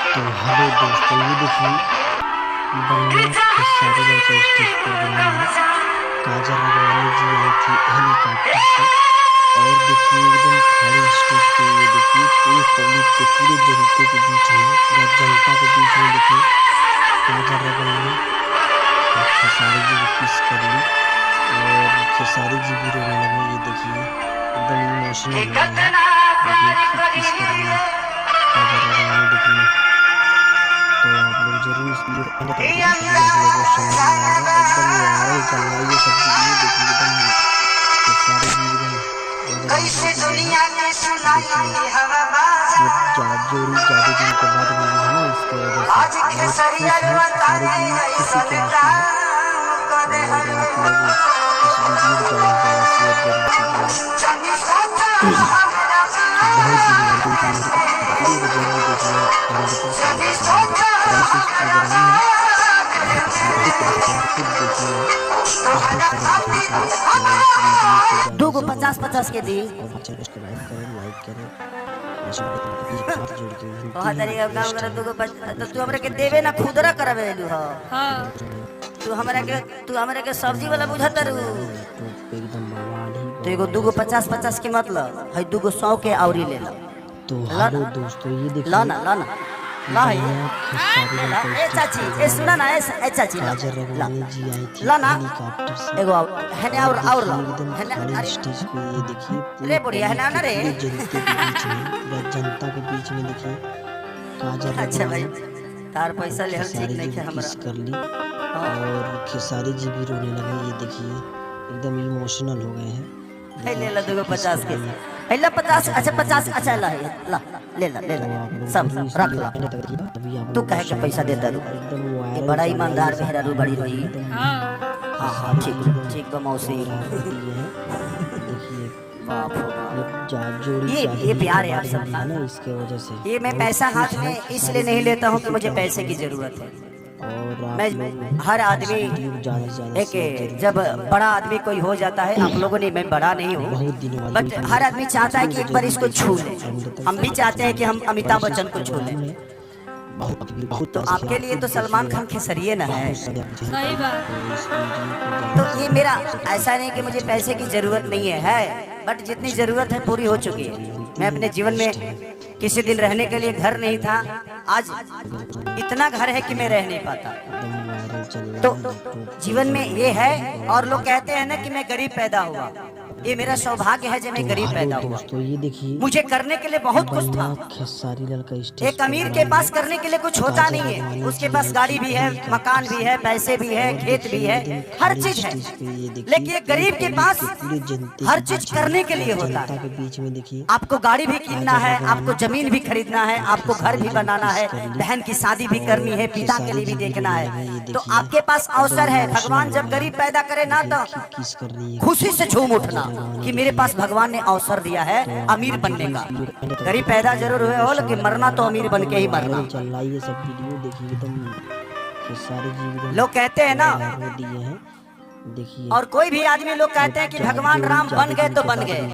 तो हेलो दोस्तों, ये देखिए बंगाल खेसारी लाल का स्टेज प्रोग्राम है। काजल राघवानी जी आई थी हेलीकॉप्टर से और देखिए एकदम खड़े स्टेज पे। ये देखिए पूरे पब्लिक के, पूरे जनता के बीच में, पूरा जनता के बीच में देखिए काजल राघवानी और खेसारी जी को किस कर ली और खेसारी जी भी रोने लगे। ये देखिए एकदम इमोशनल हो गए हैं। देखिए किस कर ली काजल राघवानी। देखिए तो आप लोग जरूर इस वीडियो को एंड तक देखें, आप लोगों को समझ में आएगा। एकदम वायरल चल रहा है ये सब वीडियो। देखिए एकदम खेसारी जी एकदम कैसे दुनिया में सुनाई ये जोड़ी ज्यादा दिन के बाद मिली है ना, इसके वजह से बहुत खुश है खेसारी जी, खुशी के आंसू है। और आप लोग इस वीडियो को ज़्यादा से ज़्यादा शेयर जरूर कीजिए। बहुत दिन बाद देखिए वीडियो को जरूर देखिए एंड तक। प्रोग्राम में खुद देखिए दो को 50-50 के दी और अच्छा उसको लाइक करें हाथ जोड़ के वहां तरीका काम करे। तो तू हमरे के देवे ना खुदरा करवे लू हो। हां तू हमरे के सब्जी वाला बुझत रू। एकदम बवाल तो एगो दूगो 50-50 के मतलब है, दूगो 100 के औरी ले लो। तो हेलो दोस्तों, ये देखिए ला ना है ए चाची, ए सुना ना, ए चाची काजल राघवानी जी आई थी ला ना हेलीकॉप्टर से एगो है ना और ला एकदम है ना। खड़े स्टेज पे। ये देखिए रे बढ़िया है ना रे पूरे जनता के बीच में, पूरा जनता के बीच में देखिए काजल अच्छा भाई राघवानी तार पैसा ले ठीक खेसारी नहीं जी है को किस हमरा। कर ली और खेसारी जी भी रोने लगे। ये देखिए एकदम इमोशनल हो गए हैं। है ले ला दूगो 50 के है ला 50। अच्छा 50 अच्छा ला ले ला सब रख ला। तू कहे के पैसा देता रू एकदम ये वायरल बड़ा चल ईमानदार रहा है मेहरा रू बड़ी रही। हां ठीक बा मौसी। देखिए बाप रे बाप। जोड़ी ये प्यार है आप सब है ना, इसके वजह से ये मैं पैसा हाथ में इसलिए नहीं लेता हूँ कि मुझे पैसे की जरूरत है। और आप मैं हर आदमी ज़्यादा से ज़्यादा एक जब बड़ा आदमी कोई हो जाता है, आप लोगों ने, मैं बड़ा नहीं हूँ बहुत दिनों बाद बट हर आदमी चाहता है कि एक बार इसको छू ले। हम भी चाहते हैं कि हम अमिताभ बच्चन को छू लें। बहुत तो आपके लिए तो सलमान खान खेसरिए ना है। सही बात। तो ये मेरा ऐसा नहीं कि मुझे पैसे की जरूरत नहीं है बट जितनी जरूरत है पूरी हो चुकी है। मैं अपने जीवन में किसी दिन रहने के लिए घर नहीं था, आज इतना घर है कि मैं रह नहीं पाता। तो जीवन में ये है और लोग कहते हैं ना कि मैं गरीब पैदा हुआ। ये मेरा सौभाग्य है जो मैं गरीब पैदा हुआ। तो ये देखिए मुझे करने के लिए बहुत कुछ था। खेसारी लाल का स्टेज एक अमीर के पास करने के लिए कुछ होता नहीं है, उसके पास गाड़ी भी है, मकान भी है, पैसे भी है, खेत भी है, हर चीज है। लेकिन एक गरीब के पास हर चीज करने के लिए होता है। के बीच में देखिए आपको गाड़ी भी किनना है, आपको जमीन भी खरीदना है, आपको घर भी बनाना है, बहन की शादी भी करनी है, पिता के लिए भी देखना है। तो आपके पास अवसर है। भगवान जब गरीब पैदा करे ना तो किस कर रही है खुशी से झूम उठना कि मेरे पास भगवान ने अवसर दिया है अमीर बनने का। गरीब पैदा जरूर हुए हो लेकिन मरना तो अमीर बन के ही मरना। चल रहा है ये सब वीडियो। देखिए एकदम खेसारी जी एकदम लोग कहते हैं ना, दिए हैं। देखिए और कोई भी आदमी लोग कहते हैं कि भगवान राम बन गए तो बन गए।